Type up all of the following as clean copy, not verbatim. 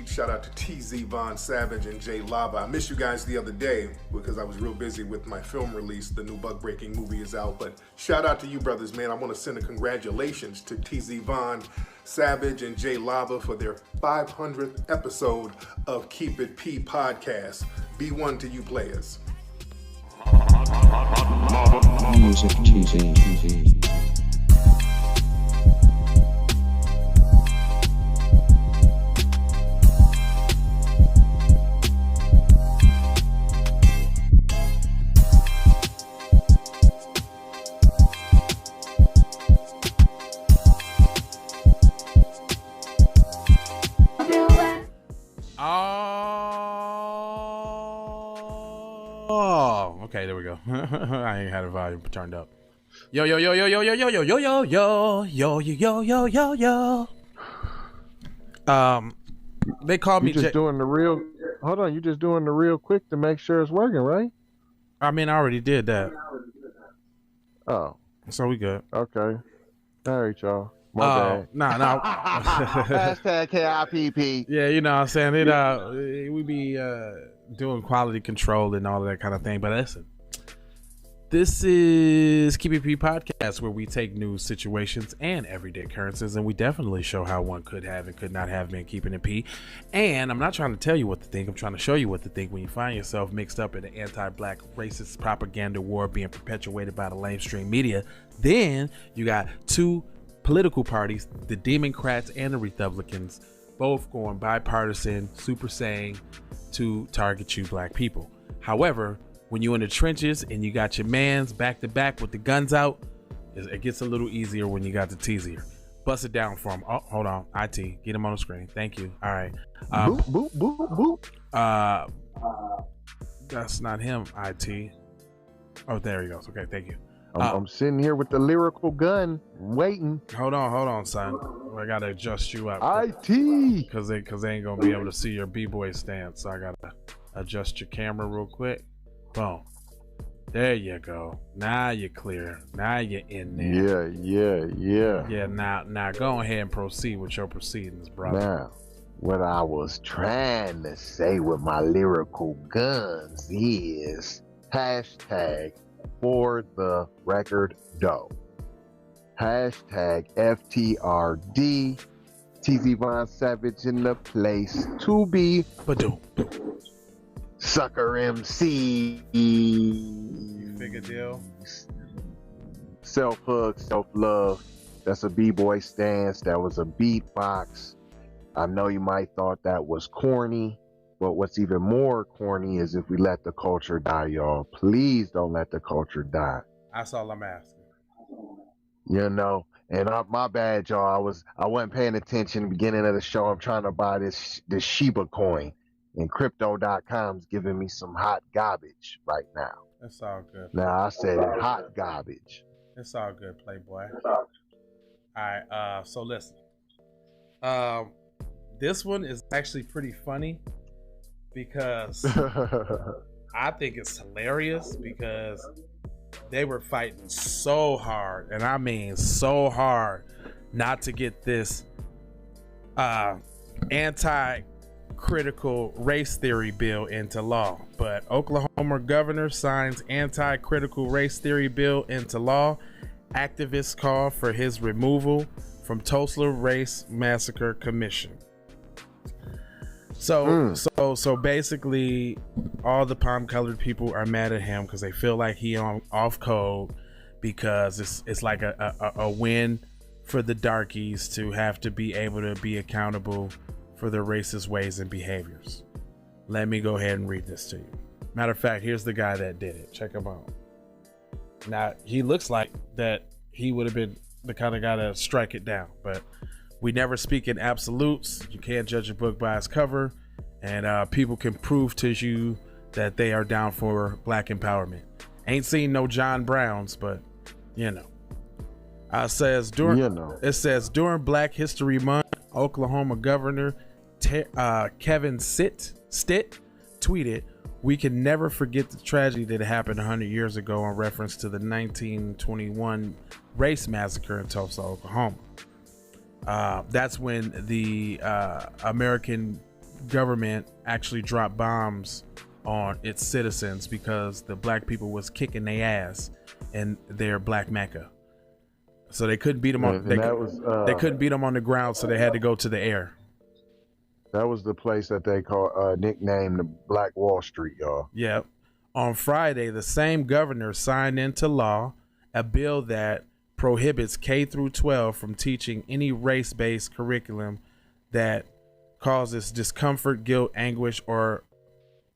Shout out to TZ Von Savage and Jay Lava. I missed you guys the other day because I was real busy with my film release. The new Bug Breaking movie is out, but shout out to you brothers, man. I want to send a congratulations to TZ Von Savage and Jay Lava for their 500th episode of Keep It P podcast. Be one to you players. Music TV. Okay, there we go. I ain't had a volume turned up. Yo, yo, yo, yo, yo, yo, yo, yo, yo, yo, yo, yo, yo, yo, yo, yo. They called me. You just doing the real. Hold on, you just doing the real quick to make sure it's working, right? I mean, I already did that. Oh, so we good. Okay. All right, y'all. My bad. Nah. Hashtag KIPP. Yeah, you know what I'm saying? We be doing quality control and all of that kind of thing. But listen, this is KPP Podcast, where we take news situations and everyday occurrences, and we definitely show how one could have and could not have been keeping it P. And I'm not trying to tell you what to think. I'm trying to show you what to think when you find yourself mixed up in an anti-black racist propaganda war being perpetuated by the lamestream media. Then you got two political parties, the Democrats and the Republicans, both going bipartisan, super saying to target you black people. However, when you're in the trenches and you got your mans back to back with the guns out, it gets a little easier when you got the teasier. Bust it down for him. Oh, hold on. IT, get him on the screen. Thank you. All right. Boop, boop, boop, boop. That's not him, IT. Oh, there he goes. Okay, thank you. I'm sitting here with the lyrical gun, waiting. Hold on, son. I gotta adjust you up. IT, because they ain't gonna be able to see your b-boy stance. So I gotta adjust your camera real quick. Boom. There you go. Now you're clear. Now you're in there. Yeah. Yeah. Now go ahead and proceed with your proceedings, brother. Now, what I was trying to say with my lyrical guns is hashtag for the record doe. Hashtag FTRD. TZ Von Savage in the place to be. Ba-doom. Sucker MC. You figure deal? Self-hug, self-love. That's a b-boy stance. That was a beatbox. I know you might thought that was corny, but what's even more corny is if we let the culture die, y'all. Please don't let the culture die. That's all I'm asking. You know, and my bad, y'all. I wasn't paying attention at the beginning of the show. I'm trying to buy this Shiba coin, and crypto.com's giving me some hot garbage right now. It's all good. Now I said hot garbage. It's all good, Playboy. All right, so listen. This one is actually pretty funny because I think it's hilarious because they were fighting so hard, and I mean so hard, not to get this anti-critical race theory bill into law. But Oklahoma governor signs anti-critical race theory bill into law. Activists call for his removal from Tulsa Race Massacre Commission. So basically, all the palm-colored people are mad at him because they feel like he off code, because it's like a win for the darkies to have to be able to be accountable for their racist ways and behaviors. Let me go ahead and read this to you. Matter of fact, here's the guy that did it. Check him out. Now, he looks like that he would have been the kind of guy to strike it down, but we never speak in absolutes. You can't judge a book by its cover, and people can prove to you that they are down for black empowerment. Ain't seen no John Browns, but you know. It says during Black History Month, Oklahoma Governor Kevin Stitt tweeted, "We can never forget the tragedy that happened 100 years ago," in reference to the 1921 race massacre in Tulsa, Oklahoma. That's when the American government actually dropped bombs on its citizens because the black people was kicking their ass in their black Mecca. So they couldn't beat them on. They couldn't beat them on the ground, so they had to go to the air. That was the place that they nicknamed the Black Wall Street, y'all. Yep. On Friday, the same governor signed into law a bill that prohibits K through 12 from teaching any race-based curriculum that causes discomfort, guilt, anguish, or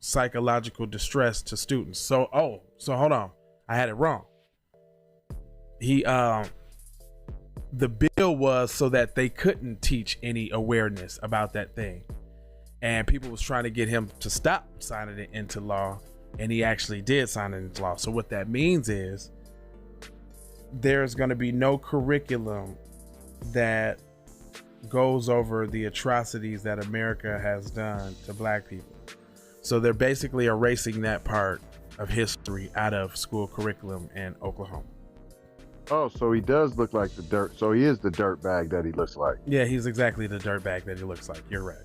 psychological distress to students. So hold on, I had it wrong. The bill was so that they couldn't teach any awareness about that thing, and people was trying to get him to stop signing it into law, and he actually did sign it into law. So what that means is there's going to be no curriculum that goes over the atrocities that America has done to black people. So they're basically erasing that part of history out of school curriculum in Oklahoma. Oh, so he does look like the dirt. So he is the dirt bag that he looks like. Yeah, he's exactly the dirt bag that he looks like. You're right.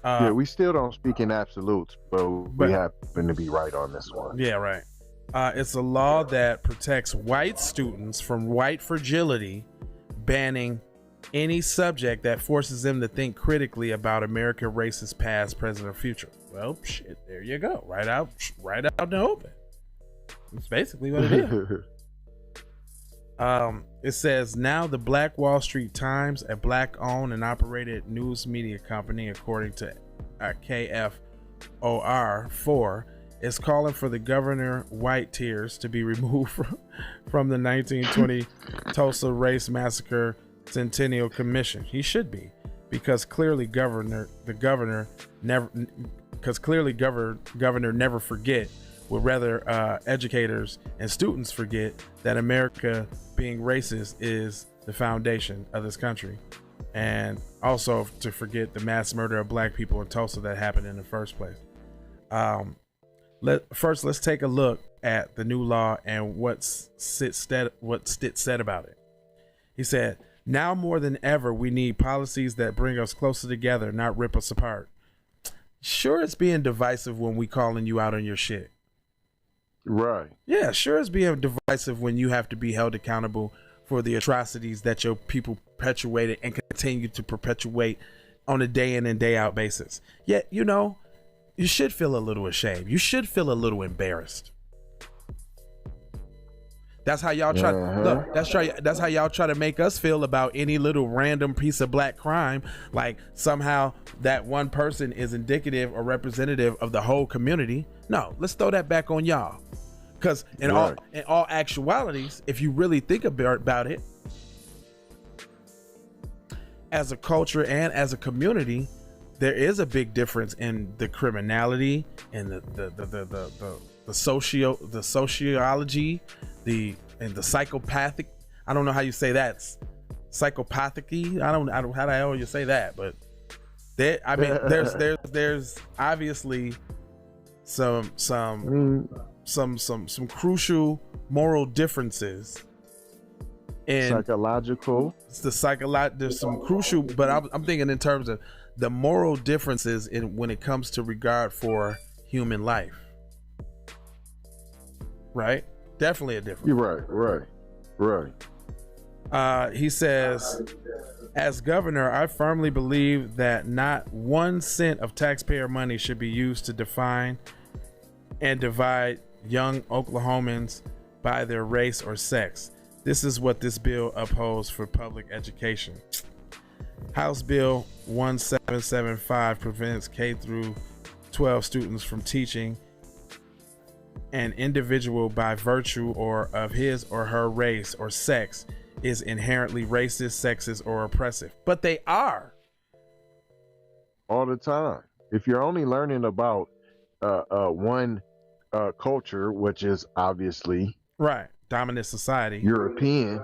Yeah, we still don't speak in absolutes, but we happen to be right on this one. Yeah, right. It's a law that protects white students from white fragility, banning any subject that forces them to think critically about American racist past, present, or future. Well, shit, there you go. Right out in the open. That's basically what it is. It says, now the Black Wall Street Times, a black-owned and operated news media company, according to KFOR4, is calling for the Governor White tears to be removed from the 1920 Tulsa Race Massacre Centennial Commission. He should be, because clearly governor never forget. Would rather educators and students forget that America being racist is the foundation of this country, and also to forget the mass murder of black people in Tulsa that happened in the first place. Let's take a look at the new law and what Stitt said about it. He said, "Now more than ever, we need policies that bring us closer together, not rip us apart." Sure, it's being divisive when we calling you out on your shit. Right. Yeah, sure, it's being divisive when you have to be held accountable for the atrocities that your people perpetuated and continue to perpetuate on a day in and day out basis. Yet, you know, you should feel a little ashamed. You should feel a little embarrassed. That's how y'all try. Look, that's how y'all try to make us feel about any little random piece of black crime. Like somehow that one person is indicative or representative of the whole community. No, let's throw that back on y'all. Because in all actualities, if you really think about it, as a culture and as a community, there is a big difference in the criminality and the sociology, and the psychopathic. I don't know how you say that. Psychopathic-y. I don't how the hell you say that, but there's obviously some crucial moral differences in psychological. There's some crucial, but I'm thinking in terms of the moral differences in when it comes to regard for human life. Right? Definitely a difference. You're right. He says, as governor, I firmly believe that not 1 cent of taxpayer money should be used to define and divide young Oklahomans by their race or sex. This is what this bill upholds for public education. House Bill 1775 prevents K through 12 students from teaching an individual by virtue or of his or her race or sex is inherently racist, sexist, or oppressive. But they are. All the time. If you're only learning about one culture, which is obviously Right. Dominant society. European.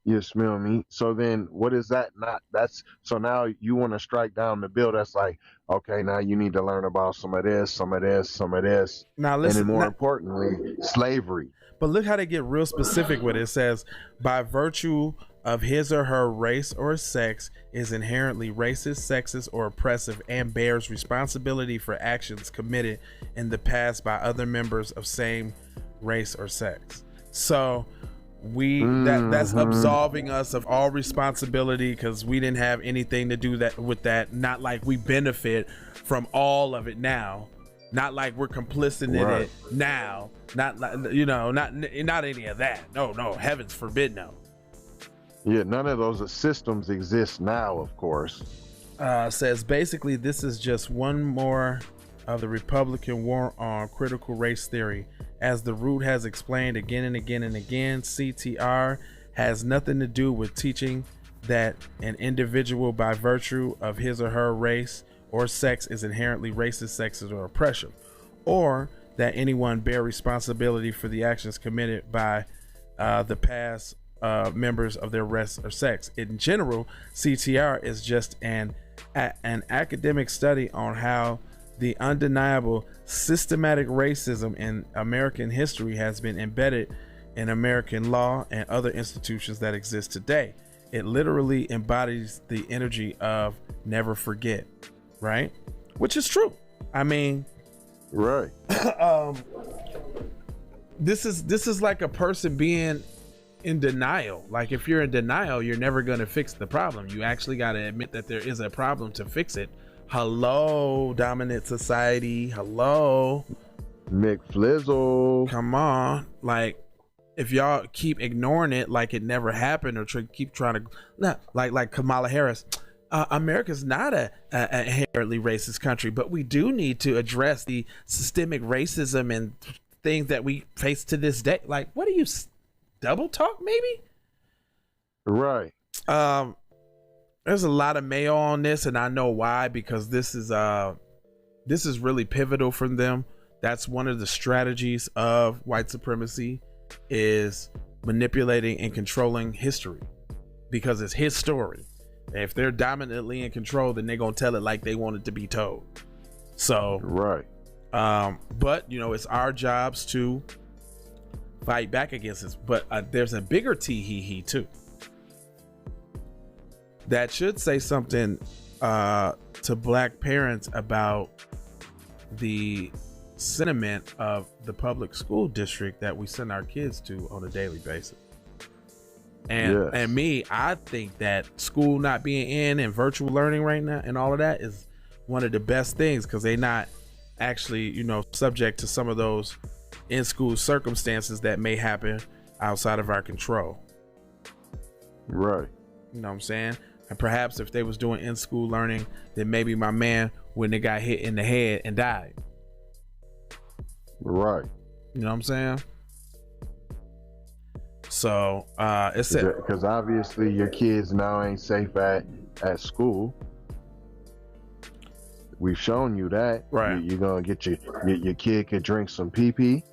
You smell me? So then what is that not? That's so now you want to strike down the bill that's like, okay, now you need to learn about some of this, some of this, some of this. Now And listen, then more importantly, slavery. but look how they get real specific with it. It says, by virtue of his or her race or sex, is inherently racist, sexist, or oppressive, and bears responsibility for actions committed in the past by other members of same race or sex. So that's absolving us of all responsibility because we didn't have anything to do that with that. Not like we benefit from all of it now. Not like we're complicit in it now. Not like, not any of that. No, heavens forbid, no. Yeah, none of those systems exist now, of course. Says basically this is just one more of the Republican war on critical race theory. As the root has explained again and again and again, CTR has nothing to do with teaching that an individual by virtue of his or her race or sex is inherently racist, sexist, or oppressive, or that anyone bear responsibility for the actions committed by the past members of their race or sex. In general, CTR is just an academic study on how the undeniable systematic racism in American history has been embedded in American law and other institutions that exist today. It literally embodies the energy of never forget, right? Which is true. I mean, right. This is like a person being in denial. Like if you're in denial, you're never going to fix the problem. You actually got to admit that there is a problem to fix it. Hello, dominant society. Hello, McFlizzle. come on. Like if y'all keep ignoring it like it never happened, or keep trying to like Kamala Harris, America's not a inherently racist country, but we do need to address the systemic racism and things that we face to this day. Like, what do you double talk maybe? Right. There's a lot of mayo on this, and I know why, because this is really pivotal for them. That's one of the strategies of white supremacy, is manipulating and controlling history, because it's his story. And if they're dominantly in control, then they're gonna tell it like they want it to be told. So right. But it's our jobs to fight back against this. But there's a bigger tee-hee-hee too that should say something to black parents about the sentiment of the public school district that we send our kids to on a daily basis. And I think that school not being in and virtual learning right now and all of that is one of the best things, because they not actually subject to some of those in-school circumstances that may happen outside of our control. Right. You know what I'm saying? And perhaps if they was doing in-school learning, then maybe my man wouldn't have got hit in the head and died. Right. You know what I'm saying? So it's because obviously your kids now ain't safe at school. We've shown you that. Right. You're gonna get your kid could drink some pee-pee.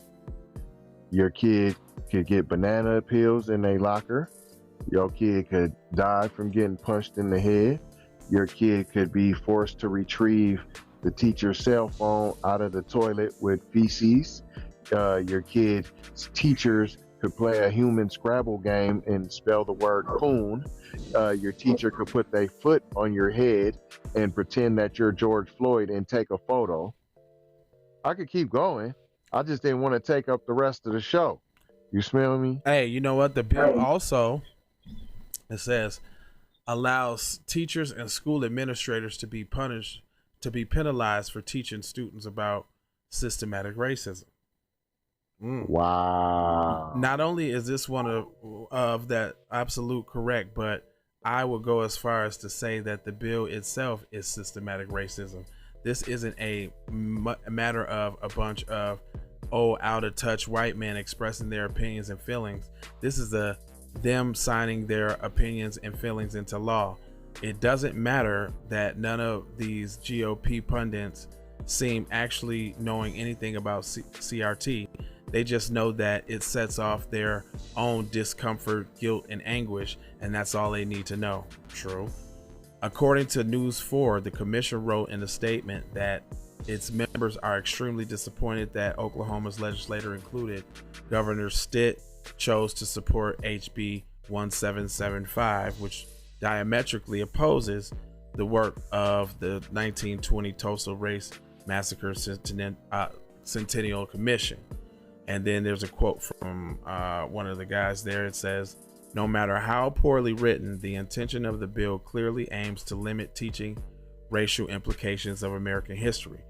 Your kid could get banana peels in their locker. Your kid could die from getting punched in the head. Your kid could be forced to retrieve the teacher's cell phone out of the toilet with feces. Your kid's teachers could play a human Scrabble game and spell the word coon. Your teacher could put their foot on your head and pretend that you're George Floyd and take a photo. I could keep going. I just didn't want to take up the rest of the show. You smell me? Hey, you know what? The bill also, it says, allows teachers and school administrators to be penalized for teaching students about systematic racism. Wow. Not only is this one of that absolute correct, but I will go as far as to say that the bill itself is systematic racism. This isn't a matter of a bunch of out of touch white men expressing their opinions and feelings. This is them signing their opinions and feelings into law. It doesn't matter that none of these GOP pundits seem actually knowing anything about CRT. They just know that it sets off their own discomfort, guilt, and anguish, and that's all they need to know. True. According to News 4, the commission wrote in a statement that its members are extremely disappointed that Oklahoma's legislator included Governor Stitt chose to support HB 1775, which diametrically opposes the work of the 1920 Tulsa Race Massacre Centennial Commission. And then there's a quote from one of the guys there. It says, "No matter how poorly written, the intention of the bill clearly aims to limit teaching racial implications of American history,"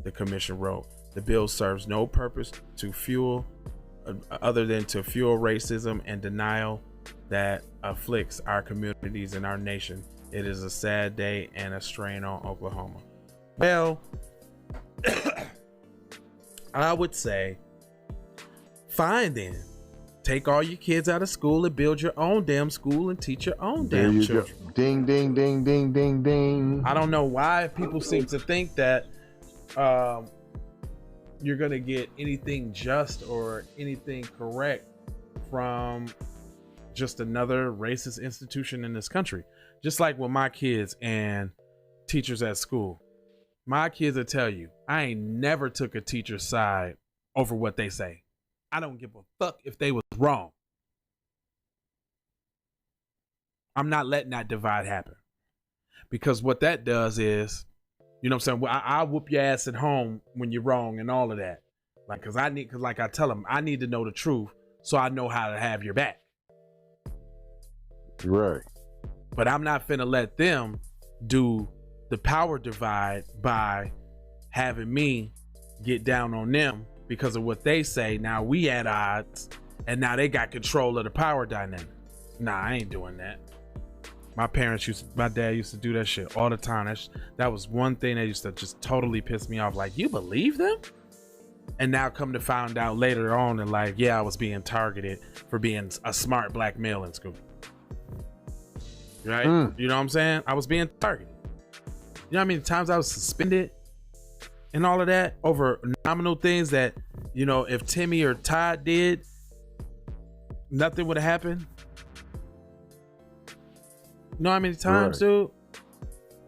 the commission wrote. "The bill serves no purpose to fuel other than to fuel racism and denial that afflicts our communities and our nation. It is a sad day and a strain on Oklahoma." Well, I would say, fine then. Take all your kids out of school and build your own damn school and teach your own damn children. Go. Ding, ding, ding, ding, ding, ding. I don't know why people seem to think that you're going to get anything just or anything correct from just another racist institution in this country. Just like with my kids and teachers at school. My kids will tell you, I ain't never took a teacher's side over what they say. I don't give a fuck if they was wrong. I'm not letting that divide happen. Because what that does is, you know what I'm saying? I'll whoop your ass at home when you're wrong and all of that. Cause like I tell them, I need to know the truth so I know how to have your back. Right. But I'm not finna let them do the power divide by having me get down on them because of what they say. Now we at odds and now they got control of the power dynamic. Nah, I ain't doing that. My dad used to do that shit all the time. That was one thing that used to just totally piss me off. Like, you believe them? And now come to find out later on and like, yeah, I was being targeted for being a smart black male in school. Right? You know what I'm saying? I was being targeted. You know how many times I was suspended and all of that over nominal things that, you know, if Timmy or Todd did, nothing would have happened. You know how many times, dude?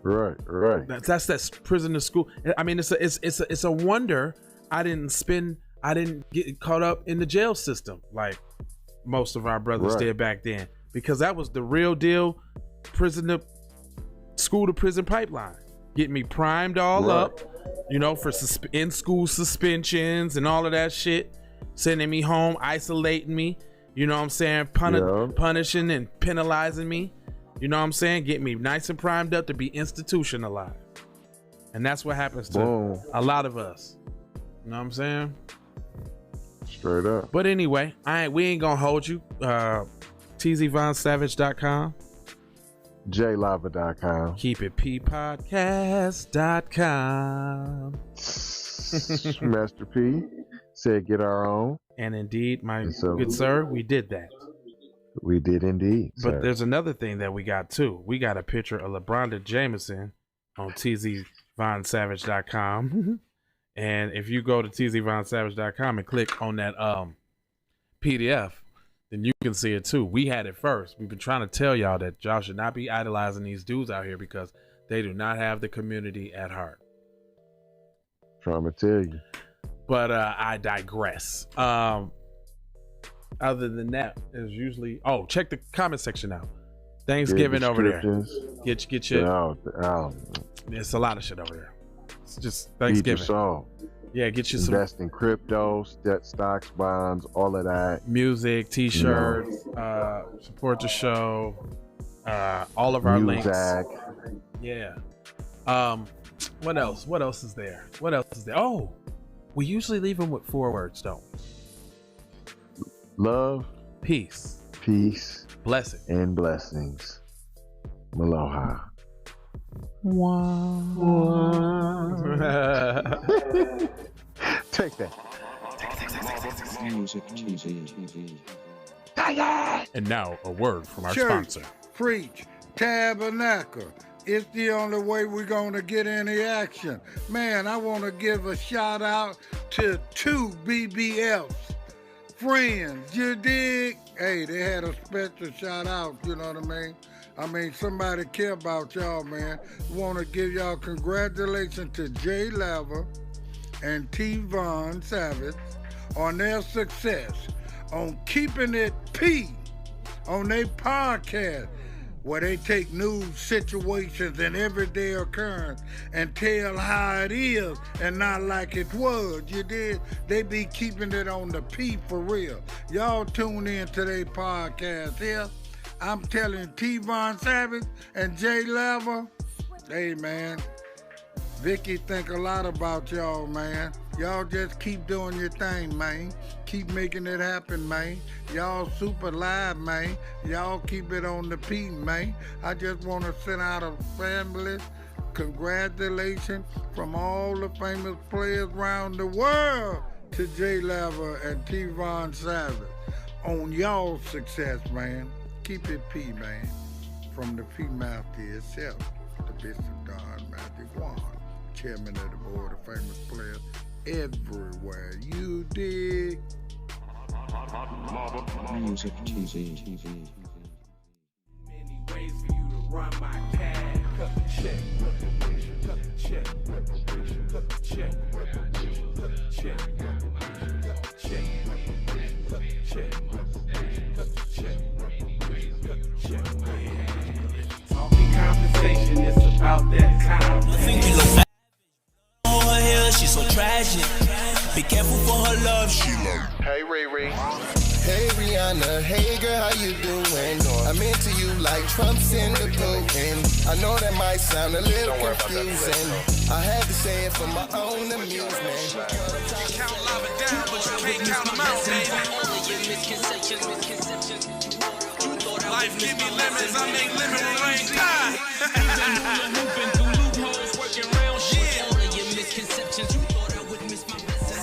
Right. That's prison to school. I mean, it's a wonder I didn't get caught up in the jail system like most of our brothers did back then, because that was the real deal. School to prison pipeline, get me primed all up, you know, for in school suspensions and all of that shit, sending me home, isolating me, you know what I'm saying, punishing and penalizing me, you know what I'm saying, get me nice and primed up to be institutionalized. And that's what happens to a lot of us, you know what I'm saying, straight up. But anyway, we ain't gonna hold you. tzvonsavage.com, jlava.com, keepitppodcast.com. Master P said get our own. And indeed, my good sir, we did that. We did indeed. But sir. There's another thing that we got too. We got a picture of LeBronda Jameson on tzvonsavage.com. And if you go to tzvonsavage.com and click on that PDF, then you can see it too. We had it first. We've been trying to tell y'all that y'all should not be idolizing these dudes out here because they do not have the community at heart. Trying to tell you. But I digress. Other than that, there's usually check the comment section out. Thanksgiving over there. Get your there's a lot of shit over there. It's just Thanksgiving. Yeah, get you some. Invest in crypto, stocks, bonds, all of that. Music, t-shirts, support the show, all of our links. Yeah. What else? What else is there? Oh, we usually leave them with 4 words, don't we? Love, peace, blessing, and blessings. Aloha. Wow. Take that. Music TV. And now a word from our sponsor. Preach, Tabernacle, It's the only way we're going to get any action. Man, I want to give a shout out to 2 BBFs. Friends, you dig? Hey, they had a special shout out, you know what I mean? I mean, somebody care about y'all, man. Want to give y'all congratulations to Jay Lever and T. Von Savage on their success on keeping it P on their podcast, where they take news situations and everyday occurrence and tell how it is and not like it was. You did? They be keeping it on the P for real. Y'all tune in to their podcast here. I'm telling T. Von Savage and Jay Lever, hey man, Vicky think a lot about y'all, man. Y'all just keep doing your thing, man. Keep making it happen, man. Y'all super live, man. Y'all keep it on the P, man. I just want to send out a family congratulations from all the famous players around the world to Jay Lever and T. Von Savage on y'all success, man. Keep it P, man. From the P Master itself, the Bishop Don Magic Wand, chairman of the board of famous players everywhere. You dig? Music TV. Many ways for you to run my cash. Cut the check, cut the check, cut the check, cut the check, cut the check, cut the check, cut the check, cut the check. Talking compensation, it's about that time. Her hair, she's so tragic. Be careful for her love, she love. Hey Riri. Hey Rihanna, hey girl, how you doing? I'm into you like Trump's in the Putin. I know that might sound a little confusing. I had to say it for my own amusement. You count lava down, but you can't count them out, baby. Life give me lemons, I make lemon rain. Moving through loopholes, working round shit. All of your misconceptions, you thought I would miss my message.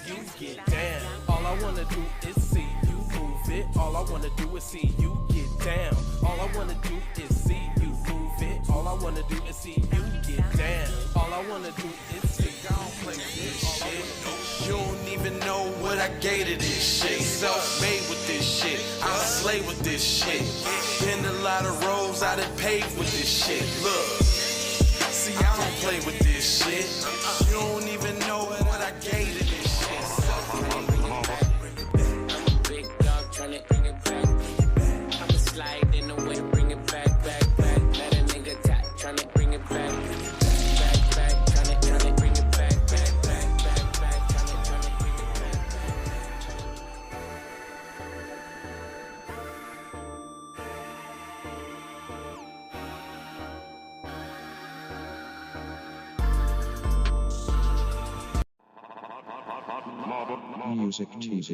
You get down. All I wanna do is see you move it. All I wanna do is see you get down. All I wanna do is see you move it. All I wanna do is see you get down. All I wanna do is see you play this shit. You don't even know what I gave to this shit. Self-made with this shit. I slay with this shit. Been a lot of roads I done paved with this shit. Look, see I don't play with this shit. You don't even know what I gave to this shit. I'm a big dog tryna bring it back. I'ma slide in the way, bring it back. Let a nigga tap, tryna bring it back. Tryna bring it back. Tryna bring it back. Music TV.